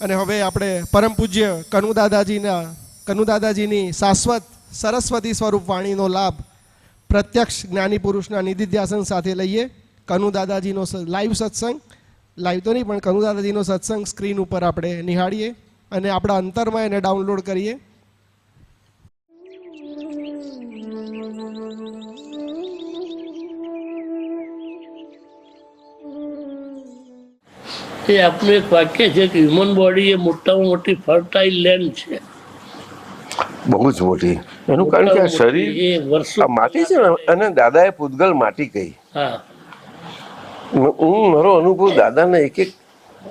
અને હવે આપણે પરમ પૂજ્ય કનુદાદાજીની શાશ્વત સરસ્વતી સ્વરૂપ વાણીનો લાભ પ્રત્યક્ષ જ્ઞાની પુરુષના નિધિધ્યાસન સાથે લઈએ. કનુદાદાજીનો લાઈવ સત્સંગ, લાઈવ તો નહીં પણ કનુદાદાજીનો સત્સંગ સ્ક્રીન ઉપર આપણે નિહાળીએ અને આપણા અંતરમાં એને ડાઉનલોડ કરીએ. એ આપનું એક વાક્ય છે કે હ્યુમન બોડી એ મોટામાં મોટી ફર્ટાઇલ લેન્ડ છે, બહુ જ મોટી. એનું કારણ કે આ શરીર આ માટી છે ને, અને દાદાએ પૂતગલ માટી કહી. હું મારો અનુભવ દાદાના એક એક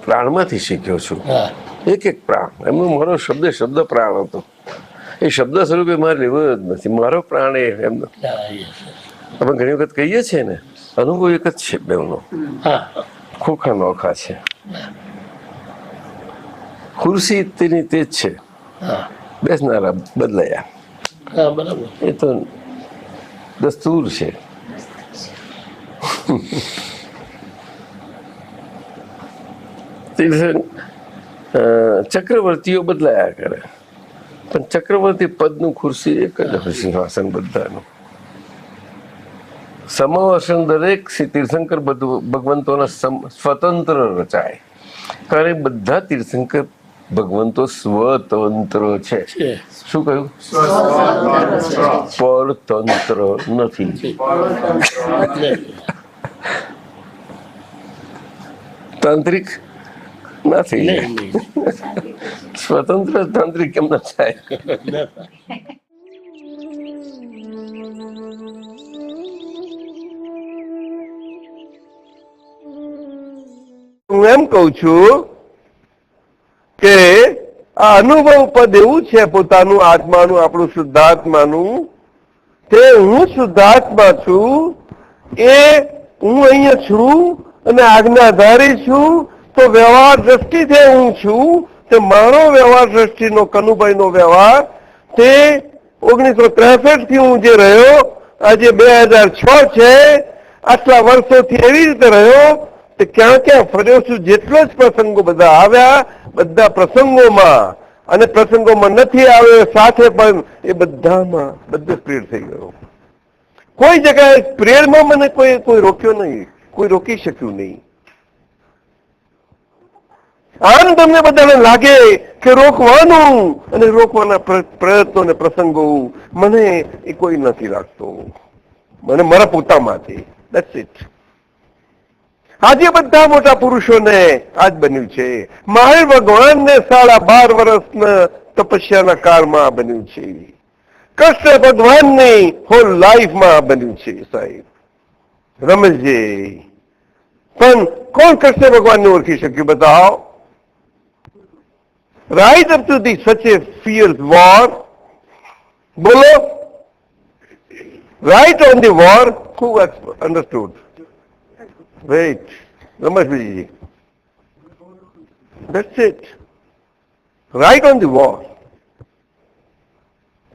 પ્રાણમાંથી શીખ્યો છું. એક એક પ્રાણ એમનો મારો શબ્દ પ્રાણ હતો. એ શબ્દ સ્વરૂપે મારે લેવો જ નથી. મારો પ્રાણ એ એમનો આપણે ઘણી વખત કહીએ છીએ ને, અનુભવ એક જ છે બેનો. ખોખા નોખા છે. ખુરશી તેની તે જ છે, બેસનારા બદલાયા. એ તો દસ્તુર છે. ચક્રવર્તીઓ બદલાયા કરે, પણ ચક્રવર્તી પદનું ખુરશી એક જ હોય, સિંહાસન બધાનું. સમાવર્ષણ દરેક શ્રી તીર્થંકર ભગવંતોના સ્વતંત્ર રચાય, કારણ બધા તીર્થંકર ભગવંતો સ્વતંત્ર છે. શું કહ્યું? પરતંત્ર નથી. તાંત્રિક નથી. સ્વતંત્ર તાંત્રિક કેમ ના થાય? હું એમ કઉ છું કે આ અનુભવ પદ એવું છે પોતાનું આત્માનું, આપણું શુદ્ધાત્માનું, તે હું શુદ્ધાત્મા છું, એ હું અહીંયા છું અને આજ્ઞાધારી છું. તો વ્યવહાર દ્રષ્ટિથી હું છું, તે મારો વ્યવહાર દ્રષ્ટિનો કનુભાઈનો વ્યવહાર તે 1963 થી હું જે રહ્યો, આજે 2006 છે, આટલા વર્ષોથી એવી રીતે રહ્યો. ક્યાં ક્યાં ફર્યો છું, જેટલો જ પ્રસંગો બધા આવ્યા, બધા પ્રસંગોમાં અને પ્રસંગોમાં નથી આવ્યો સાથે પણ એ બધામાં બધે પ્રેર થઈ ગયો. કોઈ જગ્યાએ પ્રેરમાં મને કોઈ રોક્યો નહીં, કોઈ રોકી શક્યું નહીં. આમ તમને બધાને લાગે કે રોકવાનું અને રોકવાના પ્રયત્નો ને પ્રસંગો મને એ કોઈ નથી લાગતો, મને મારા પોતામાંથી. That's it. આજે બધા મોટા પુરુષોને આજ બન્યું છે. મહાવીર ભગવાનને 12.5 વર્ષના તપસ્યાના કાળમાં બન્યું છે. કૃષ્ણ ભગવાનની હોલ લાઈફમાં બન્યું છે. સાહેબ રમેશજી, પણ કોણ કૃષ્ણ ભગવાનને ઓળખી શક્યું? બતાવો. Right up to the such a fierce war. બોલો, right on the war. Who understood? Wait, Rameshji. That's it. Right on the wall.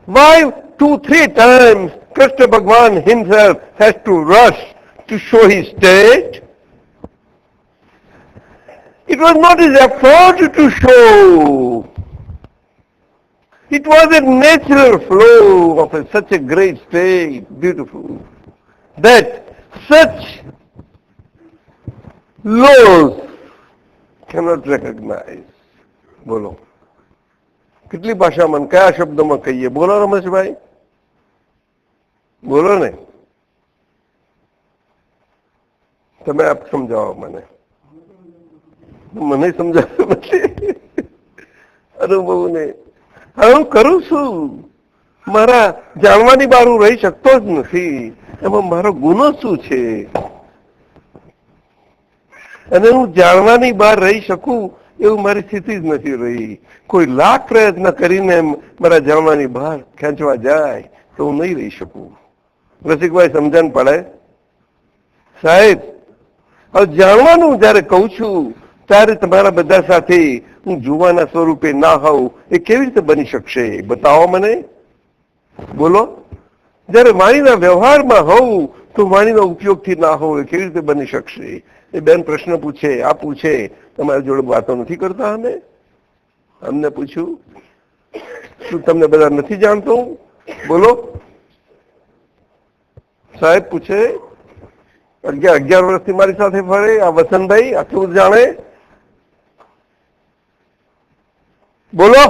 Why 2-3 times Krishna Bhagwan himself has to rush to show his state? It was not his effort to show. It was a natural flow of such a great state, beautiful, that such laws cannot recognize. બોલો, કેટલી ભાષામાં કયા શબ્દોમાં કહીએ? બોલો રમેશભાઈ, બોલો ને, તમે આપ સમજાવો મને. મને સમજાવતું નથી અનુભવને. હવે હું કરું છું, મારા જાણવાની બહાર હું રહી શકતો જ નથી. એમાં મારો ગુનો શું છે? અને હું જાણવાની બહાર રહી શકું એવું મારી સ્થિતિ જ નથી રહી. કોઈ લાખ પ્રયત્ન કરીને મારા જાણવાની બહાર ખેંચવા જાય તો હું નહીં રહી શકું. રસિકભાઈ સમજણ પડે? સાહેબ, હવે જાણવાનું જયારે કહું છું ત્યારે તમારા બધા સાથે હું જોવાના સ્વરૂપે ના હોઉં એ કેવી રીતે બની શકશે? બતાવો મને. બોલો. જયારે વાણીના વ્યવહારમાં હોઉં તો વાણીના ઉપયોગથી ના હોવું એ કેવી રીતે બની શકશે? એ બેન પ્રશ્ન પૂછે, આ પૂછે, તમારી જોડે વાતો નથી કરતા અમે? અમને પૂછ્યું? શું તમને બધા નથી જાણતો? બોલો. સાહેબ પૂછે, 11 વર્ષથી મારી સાથે ફરે આ વસંતભાઈ આટલું જાણે? બોલો.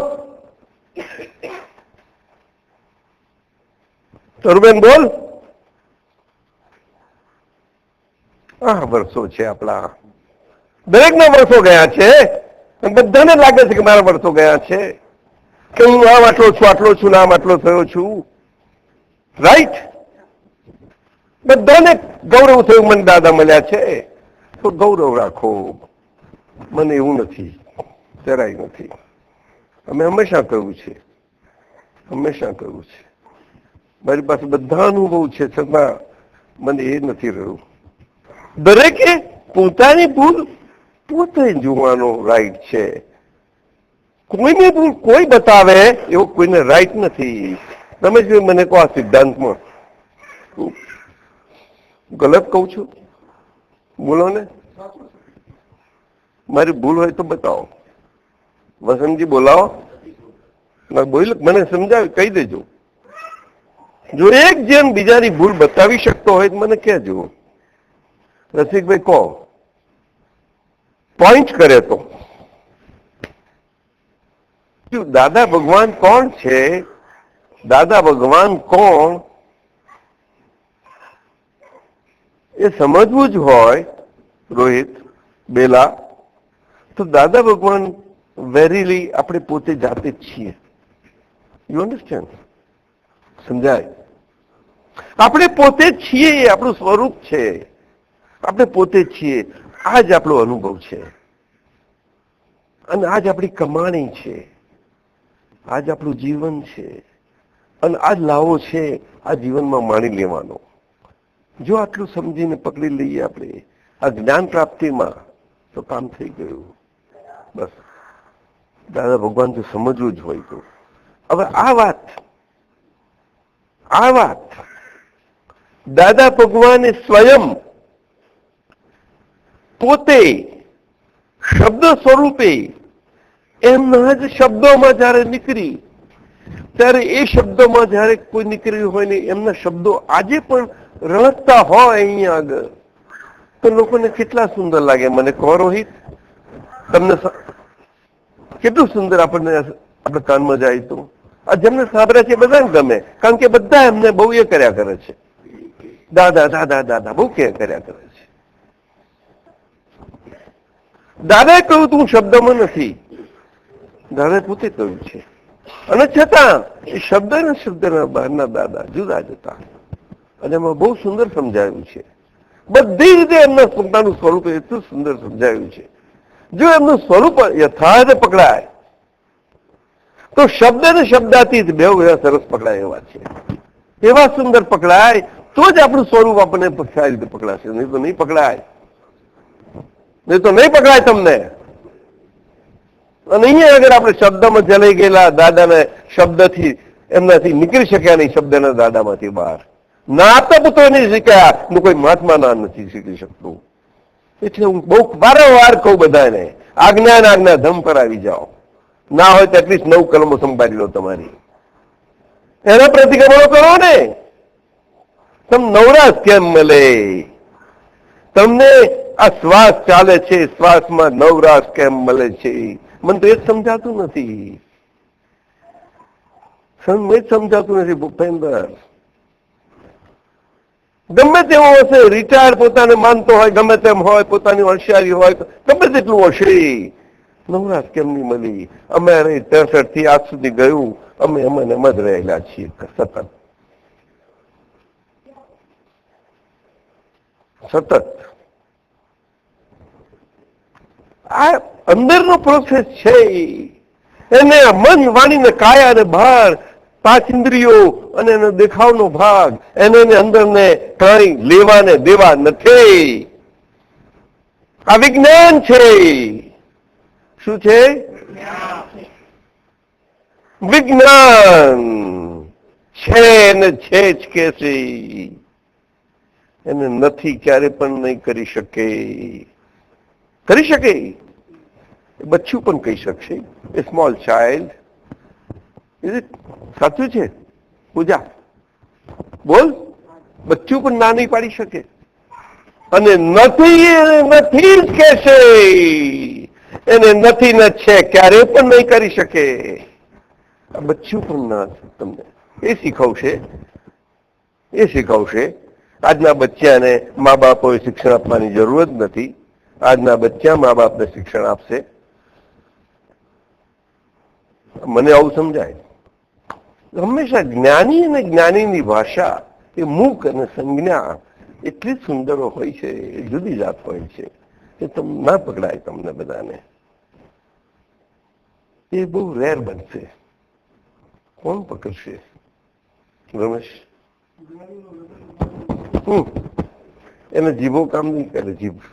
તરુબેન બોલ. વર્ષો છે આપણા, દરેકના વર્ષો ગયા છે. બધાને લાગે છે કે મારા વર્ષો ગયા છે, કે હું આમ આટલો છું આમ આટલો થયો છું. રાઈટ? બધાને ગૌરવ થયું મને દાદા મળ્યા છે, તો ગૌરવ રાખો. મને એવું નથી, જરાય નથી. અમે હંમેશા કહ્યું છે, મારી પાસે બધા અનુભવ છે, છતાં મને એ નથી રહ્યું. દરેકે પોતાની ભૂલ પોતે જોવાનો રાઈટ છે. કોઈની ભૂલ કોઈ બતાવે એવો કોઈને રાઈટ નથી. તમે જો મને કહો આ સિદ્ધાંતમાં ગલત કહું છું? બોલો ને. મારી ભૂલ હોય તો બતાવો. વસંતજી બોલાવો. બોલ, મને સમજાવે, કહી દેજો. જો એક જણ બીજાની ભૂલ બતાવી શકતો હોય તો મને કહેજો. રસિકભાઈ કહો, પોઈન્ટ કરે તો. દાદા ભગવાન કોણ છે? દાદા ભગવાન કોણ એ સમજવું જ હોય રોહિત, બેલા, તો દાદા ભગવાન વેરીલી આપણે પોતે જાતે જ છીએ. You understand? સમજાય? આપણે પોતે જ છીએ, એ આપણું સ્વરૂપ છે. આપણે પોતે જ છીએ. આ જ આપણો અનુભવ છે, અને આજ આપણી કમાણી છે, આજ આપણું જીવન છે, અને આજ લાવો છે આ જીવનમાં માણી લેવાનો. જો આટલું સમજીને પકડી લઈએ આપણે આ જ્ઞાન પ્રાપ્તિમાં, તો કામ થઈ ગયું. બસ દાદા ભગવાન જો સમજવું જ હોય તો. હવે આ વાત દાદા ભગવાને સ્વયં પોતે શબ્દ સ્વરૂપે એમના જ શબ્દોમાં જયારે નીકળી, ત્યારે એ શબ્દોમાં જયારે કોઈ નીકળ્યું હોય ને એમના શબ્દો આજે પણ રળકતા હોય અહીંયા આગળ, તો લોકોને કેટલા સુંદર લાગે. મને કહો રોહિત, તમને કેટલું સુંદર આપણે કાનમાં જાય તો. આ જેમને સાંભળ્યા છે બધાને ગમે, કારણ કે બધા એમને બહુ એ કર્યા કરે છે. દાદા દાદા દાદા બહુ કર્યા કરે છે. દાદાએ કહ્યું તું શબ્દમાં નથી, દાદાએ પોતે કહ્યું છે. અને છતાં એ શબ્દ ને શબ્દના બહારના દાદા જુદા જ હતા. અને એમાં બહુ સુંદર સમજાયું છે. બધી રીતે એમના પોતાનું સ્વરૂપ એટલું સુંદર સમજાયું છે. જો એમનું સ્વરૂપ યથાર્થ પકડાય તો શબ્દ ને શબ્દાતીત બે એવા સરસ પકડાય એવા છે. એવા સુંદર પકડાય તો જ આપણું સ્વરૂપ આપણને સારી રીતે પકડાશે. નહીં તો નહીં પકડાય, તમને. અને અહીંયા આગળ આપણે શબ્દમાં ચલાઈ ગયેલા દાદાને શબ્દથી એમનાથી નીકળી શક્યા નહીં, શબ્દના દાદામાંથી બહાર. ના આપતા પુત્રો નહીં શીખ્યા, હું કોઈ મહાત્મા ના નથી શીખી શકતું. એટલે હું બહુ વારંવાર કહું બધાને, આજ્ઞા ધમ પર આવી જાઓ. ના હોય તો એટલીસ્ટ 9 કલમો સંભાળી લો તમારી, એના પ્રતિક્રમણો કરો ને. તમે નવરાશ કેમ મળે? તમને આ શ્વાસ ચાલે છે, શ્વાસમાં નવરાશ કેમ મળે છે? મને તો એ જ સમજાતું નથી. ભૂપેન્દ્ર ગમે તેવો હશે, રિટાયર પોતાને માનતો હોય, ગમે તેમ હોય, પોતાની હોશિયારી હોય, ગમે તેટલું હશે, નવરાશ કેમ નહીં મળી? અમારે 63 થી આજ સુધી ગયું, અમે એમ જ રહેલા છીએ સતત. આ અંદરનો પ્રોસેસ છે. એને મન, વાણી ને કાયા અને બહાર 5 ઇન્દ્રિયો અને એનો દેખાવનો ભાગ, એને અંદર ને કઈ લેવા ને દેવા નથી. આ વિજ્ઞાન છે. શું છે? વિજ્ઞાન છે ને છે જ કે છે. એને નથી ક્યારે પણ નહીં કરી શકે. બચ્ચું પણ કહી શકશે, એ સ્મોલ ચાઇલ્ડ. Is it? સાચું છે પૂજા? બોલ. બચ્ચું પણ ના નહીં પાડી શકે. અને નથી નથી જ કહેશે, એને નથી ન છે ક્યારે પણ નહીં કરી શકે. આ બચ્ચું પણ ના તમને એ શીખવશે. આજના બચ્ચાને મા બાપોએ શિક્ષણ આપવાની જરૂર જ નથી. આજના બચ્ચા મા બાપને શિક્ષણ આપશે. મને આવું સમજાય. હંમેશા જ્ઞાની અને જ્ઞાનીની ભાષા એ મૂક અને સંજ્ઞા એટલી સુંદર હોય છે, જુદી જાત હોય છે એ ના પકડાય તમને બધાને. એ બહુ રેર બનશે. કોણ પકડશે? રમેશ? એને જીભો કામ નહીં કરે. જીભ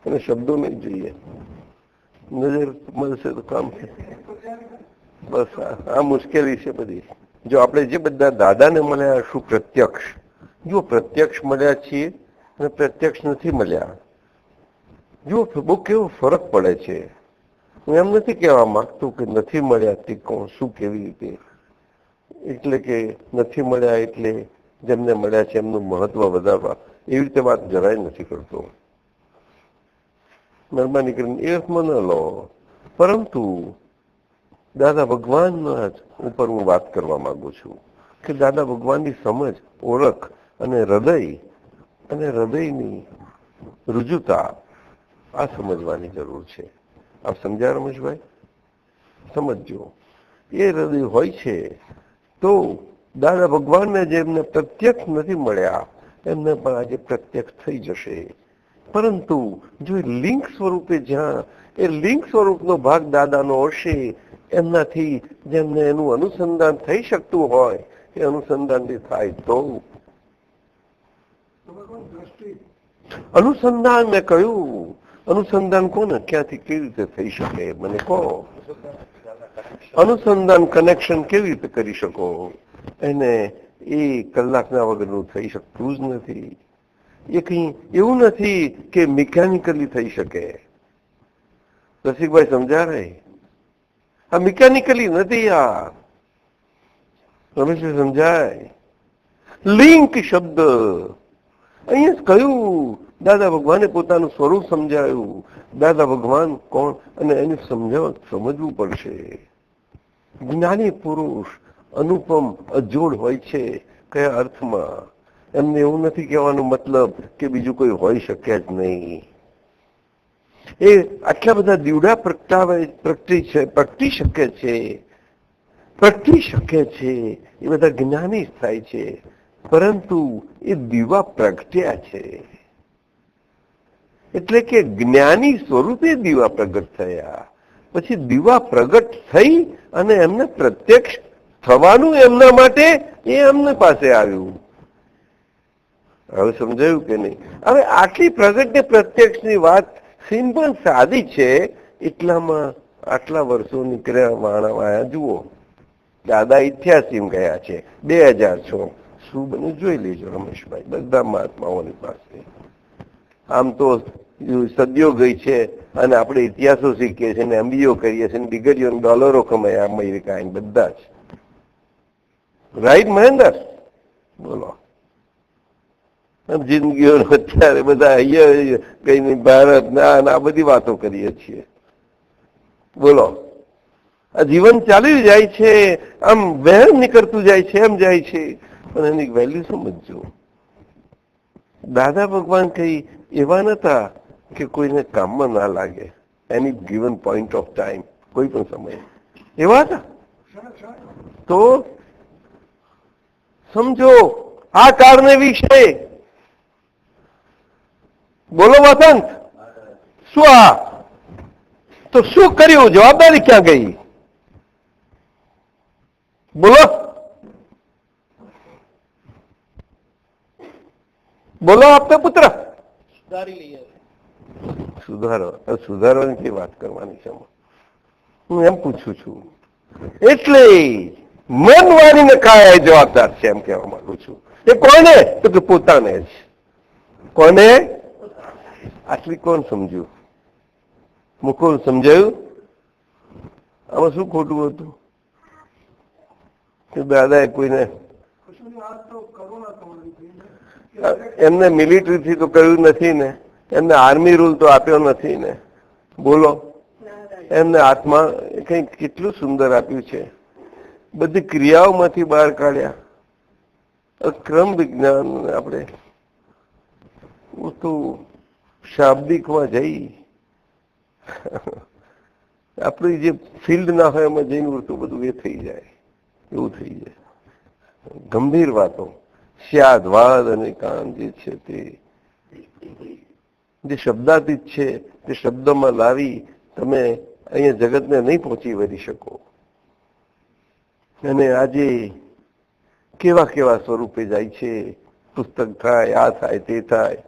એને શબ્દો નહીં જોઈએ. નજર મળશે તો કામ છે. બસ આ મુશ્કેલી છે બધી. જો આપણે જે બધા દાદાને મળ્યા શું પ્રત્યક્ષ, જો પ્રત્યક્ષ મળ્યા છીએ અને પ્રત્યક્ષ નથી મળ્યા, જો બહુ કેવો ફરક પડે છે. હું એમ નથી કહેવા માંગતું કે નથી મળ્યા તે કોણ શું કેવી રીતે, એટલે કે નથી મળ્યા એટલે જેમને મળ્યા છે એમનું મહત્વ વધારવા એવી રીતે વાત જરાય નથી કરતો. મહેરબાની કરીને એ અર્થમાં ન લો. પરંતુ દાદા ભગવાનના ઉપર હું વાત કરવા માંગુ છું કે દાદા ભગવાનની સમજ, ઓળખ અને હૃદયની રુજુતા આ સમજવાની જરૂર છે. આપ સમજ્યા રમેશભાઈ? સમજો. એ હૃદય હોય છે તો દાદા ભગવાનને જેમને પ્રત્યક્ષ નથી મળ્યા એમને પણ આજે પ્રત્યક્ષ થઈ જશે. પરંતુ જો લિંક સ્વરૂપે જ્યાં એ લિંક સ્વરૂપનો ભાગ દાદાનો હશે, એમનાથી જેમને એનું અનુસંધાન થઈ શકતું હોય એ અનુસંધાનથી થાય તો અનુસંધાન. મેં કહ્યું અનુસંધાન કોને ક્યાંથી કેવી રીતે થઈ શકે મને કહો. અનુસંધાન કનેક્શન કેવી રીતે કરી શકો? એને એ કલાકના વગરનું થઈ શકતું જ નથી. એ કઈ એવું નથી કે મિકેનિકલી થઈ શકે. રસિકભાઈ સમજાવે? આ મિકેનિકલી નથી યાર. રમેશભાઈ સમજાય? લિંક શબ્દ અહીંયા કહ્યું. દાદા ભગવાને પોતાનું સ્વરૂપ સમજાયું. દાદા ભગવાન કોણ અને એને સમજવું પડશે. જ્ઞાની પુરુષ અનુપમ અજોડ હોય છે. કયા અર્થમાં? એમને એવું નથી કહેવાનું મતલબ કે બીજું કોઈ હોઈ શકે જ નહીં. એ આટલા બધા દીવડા પ્રગટી શકે છે એ બધા જ્ઞાની થાય છે. પરંતુ એ દીવા પ્રગટ્યા છે એટલે કે જ્ઞાની સ્વરૂપે દીવા પ્રગટ થયા. પછી દીવા પ્રગટ થઈ અને એમને પ્રત્યક્ષ થવાનું એમના માટે એ એમને પાસે આવ્યું. હવે સમજાયું કે નહીં? હવે આટલી પ્રગટ ને પ્રત્યક્ષની વાત સિમ્પલ સાદી છે, એટલામાં આટલા વર્ષો નીકળ્યા વાળા જુઓ. દાદા 88 ગયા છે, 2006 શું બને જોઈ લેજો રમેશભાઈ. બધા મહાત્માઓની પાસે આમ તો સદીઓ ગઈ છે અને આપણે ઇતિહાસો શીખીએ છીએ, એમબીઓ કરીએ છીએ, ડિગ્રીઓ ડોલરો કમાયા અમેરિકા બધા જ. રાઈટ મહેન્દ્ર? બોલો. જિંદગીઓ અત્યારે બધા અહીંયા કઈ ભારત ના આ બધી વાતો કરીએ છીએ. બોલો. આ જીવન ચાલી જાય છે, આમ વહેમ નીકળતું જાય છે, એમ જાય છે, પણ એની વેલ્યુ સમજજો. દાદા ભગવાન કઈ એવા નતા કે કોઈને કામમાં ના લાગે. એની ગિવન પોઈન્ટ ઓફ ટાઈમ કોઈ પણ સમયે એવા હતા. તો સમજો આ કારણે વિશે બોલો વસંત. શું આ તો શું કર્યું? જવાબદારી ક્યાં ગઈ? બોલો બોલો. આપને પુત્ર સુધારવાની વાત કરવાની છે. હું એમ પૂછું છું. એટલે મન વાણીને કાયા જવાબદાર છે એમ કહેવા માંગુ છું. એ કોને? તો કે પોતાને જ. કોને? આટલી કોણ સમજ્યું? મુકુલ સમજાયું? આમાં શું ખોટું હતું કે દાદાએ કોઈને એમને મિલિટરીથી તો કહ્યું નથી ને, એમને આર્મી રૂલ તો આપ્યો નથી ને. બોલો, એમને હાથમાં કઈ કેટલું સુંદર આપ્યું છે, બધી ક્રિયાઓમાંથી બહાર કાઢ્યા. ક્રમ વિજ્ઞાન આપણે તો શાબ્દિકમાં જઈ આપણી જે ફિલ્ડ ના હોય એમાં જઈને ઉડતું બધું એ થઈ જાય, એવું થઈ જાય. ગંભીર વાતો, સ્યાદ વાદ અને કાન જે છે તે જે શબ્દાતીત છે તે શબ્દોમાં લાવી તમે અહીંયા જગતને નહીં પહોંચી વળી શકો. અને આજે કેવા કેવા સ્વરૂપે જાય છે, પુસ્તક થાય, આ થાય, તે થાય.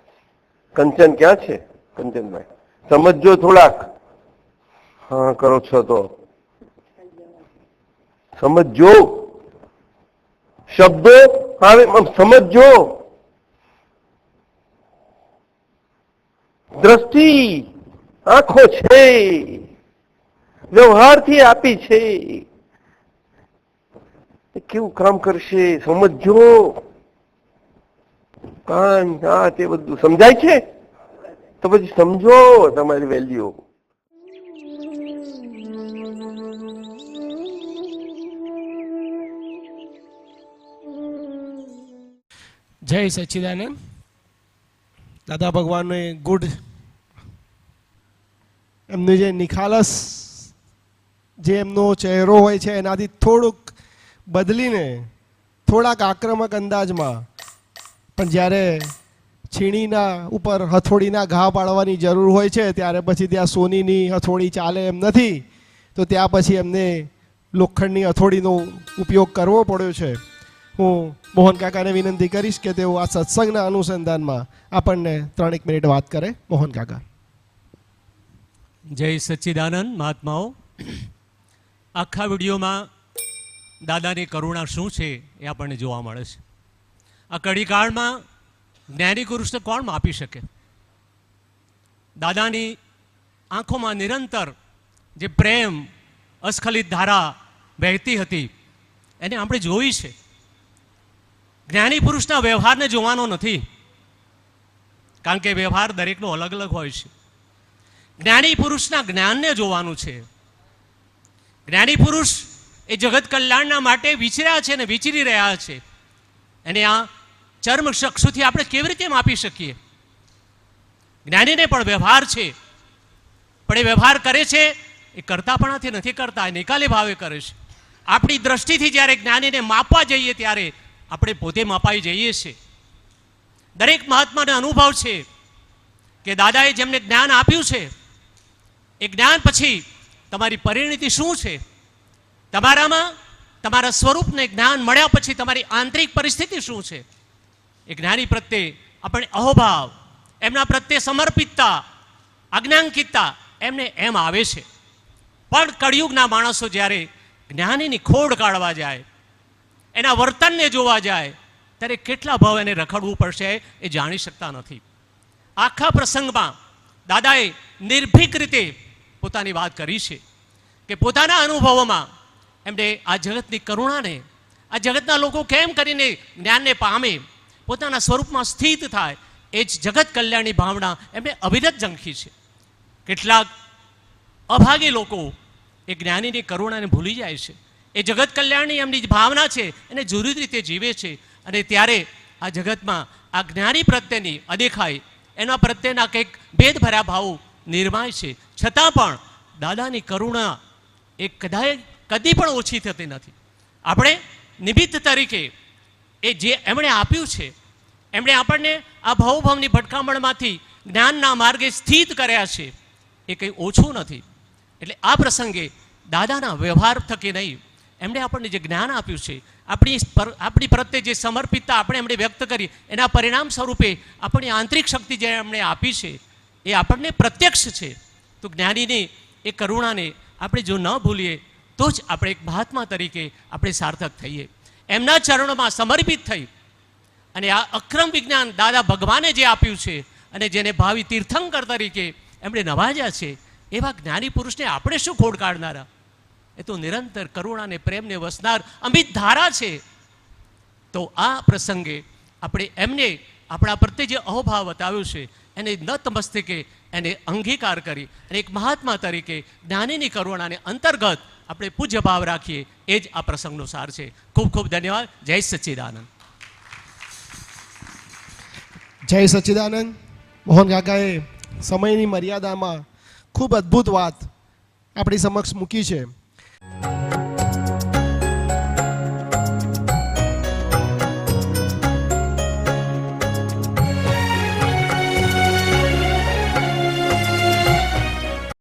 કંચન ક્યાં છે? કંચનભાઈ સમજો થોડાક. હા કરો છો તો સમજો, શબ્દો આવે સમજો. દ્રષ્ટિ આંખો છે, વ્યવહારથી આપી છે, કેવું કામ કરશે સમજો. કાન આ તે બધું સમજાય છે તો પછી સમજો તમારી વેલ્યુ. જય સચ્ચિદાનંદ. દાદા ભગવાનનો એ ગુડ, એમનું જે નિખાલસ જે એમનો ચહેરો હોય છે એનાથી થોડુંક બદલીને થોડાક આક્રમક અંદાજમાં, પણ જ્યારે છીણીના ઉપર હથોડીના ઘા પાડવાની જરૂર હોય છે ત્યારે પછી ત્યાં સોનીની હથોડી ચાલે એમ નથી, તો ત્યાં પછી એમને લોખંડની હથોડીનો ઉપયોગ કરવો પડ્યો છે. હું મોહન કાકાને વિનંતી કરીશ કે તેઓ આ સત્સંગના અનુસંધાનમાં આપણને 3 મિનિટ વાત કરે. મોહન કાકા. જય સચ્ચિદાનંદ મહાત્માઓ. આખા વિડીયોમાં દાદાની કરુણા શું છે એ આપણને જોવા મળે છે. આ કડીકાળમાં જ્ઞાની પુરુષને કોણ માપી શકે? દાદાની આંખોમાં નિરંતર જે પ્રેમ અસ્ખલિત ધારા વહેતી હતી એને આપણે જોઈ છે. જ્ઞાની પુરુષના વ્યવહારને જોવાનો નથી, કારણ કે વ્યવહાર દરેકનો અલગ અલગ હોય છે. જ્ઞાની પુરુષના જ્ઞાનને જોવાનું છે. જ્ઞાની પુરુષ એ જગત કલ્યાણના માટે વિચર્યા છે અને વિચરી રહ્યા છે. અને આ ચર્મ ચક્ષુથી આપણે કેવી રીતે માપી શકીએ? જ્ઞાનીને પણ વ્યવહાર છે, પણ એ વ્યવહાર કરે છે એ કરતાપણાથી નથી કરતા, એ નિકાલી ભાવે કરે છે. આપણી દ્રષ્ટિથી જ્યારે જ્ઞાનીને માપવા જઈએ ત્યારે આપણે પોતે માપાઈ જઈએ છીએ. દરેક મહાત્માને અનુભવ છે કે દાદાએ જેમને જ્ઞાન આપ્યું છે એ જ્ઞાન પછી તમારી પરિણતિ શું છે, તમારામાં તમારા સ્વરૂપને જ્ઞાન મળ્યા પછી તમારી આંતરિક પરિસ્થિતિ શું છે. એ જ્ઞાની પ્રત્યે આપણે અહોભાવ, એમના પ્રત્યે સમર્પિતતા, આજ્ઞાંકિતતા એમને એમ આવે છે. પણ કળિયુગના માણસો જ્યારે જ્ઞાનીની ખોડ કાઢવા જાય, એના વર્તનને જોવા જાય ત્યારે કેટલા ભાવ એને રખડવું પડશે એ જાણી શકતા નથી. આખા પ્રસંગમાં દાદાએ નિર્ભીક રીતે પોતાની વાત કરી છે કે પોતાના અનુભવોમાં એમને આ જગતની કરુણાને, આ જગતના લોકો કેમ કરીને જ્ઞાનને પામે, પોતાના સ્વરૂપમાં સ્થિત થાય, એ જ જગત કલ્યાણની ભાવના એમને અવિરત ઝંખી છે. કેટલાક અભાગી લોકો એ જ્ઞાનીની કરુણાને ભૂલી જાય છે. એ જગત કલ્યાણની એમની ભાવના છે એને જુદી રીતે જીવે છે. અને ત્યારે આ જગતમાં આ જ્ઞાની પ્રત્યેની અદેખાઈ, એના પ્રત્યેના કંઈક ભેદભર્યા ભાવો નિર્માય છે. છતાં પણ દાદાની કરુણા એ કદી પણ ઓછી થતી નથી. આપણે નિમિત્ત તરીકે એ જે એમણે આપ્યું છે, એમણે આપણને આ ભવભવની ભટકામણમાંથી જ્ઞાનના માર્ગે સ્થિત કર્યા છે, એ કંઈ ઓછું નથી. એટલે આ પ્રસંગે દાદાના વ્યવહાર થકી નહીં, એમણે આપણને જે જ્ઞાન આપ્યું છે, આપણી પ્રત્યે જે સમર્પિતતા આપણે એમણે વ્યક્ત કરી, એના પરિણામ સ્વરૂપે આપણી આંતરિક શક્તિ જે એમણે આપી છે એ આપણને પ્રત્યક્ષ છે. તો જ્ઞાનીની એ કરુણાને આપણે જો ન ભૂલીએ તો જ આપણે એક મહાત્મા તરીકે આપણે સાર્થક થઈએ. એમના ચરણોમાં સમર્પિત થઈ અને આ અક્રમ વિજ્ઞાન દાદા ભગવાને જે આપ્યું છે અને જેને ભાવિ તીર્થંકર તરીકે એમણે નવાજ્યા છે, એવા જ્ઞાની પુરુષને આપણે શું ખોડ કાઢનારા? એ તો નિરંતર કરુણા અને પ્રેમને વસનાર અમિત ધારા છે. તો આ પ્રસંગે આપણે એમને આપણા પ્રત્યે જે અહોભાવ બતાવ્યો છે એને નતમસ્તકે એને અંગીકાર કરી અને એક મહાત્મા તરીકે જ્ઞાનીની કરુણાને અંતર્ગત આપણે પૂજ્ય ભાવ રાખીએ, એ જ આ પ્રસંગનો સાર છે. ખૂબ ખૂબ ધન્યવાદ. જય સચ્ચિદાનંદ. જય સચ્ચિદાનંદ. મોહન કાકાએ સમયની મર્યાદામાં ખૂબ અદ્ભુત વાત આપણી સમક્ષ મૂકી છે.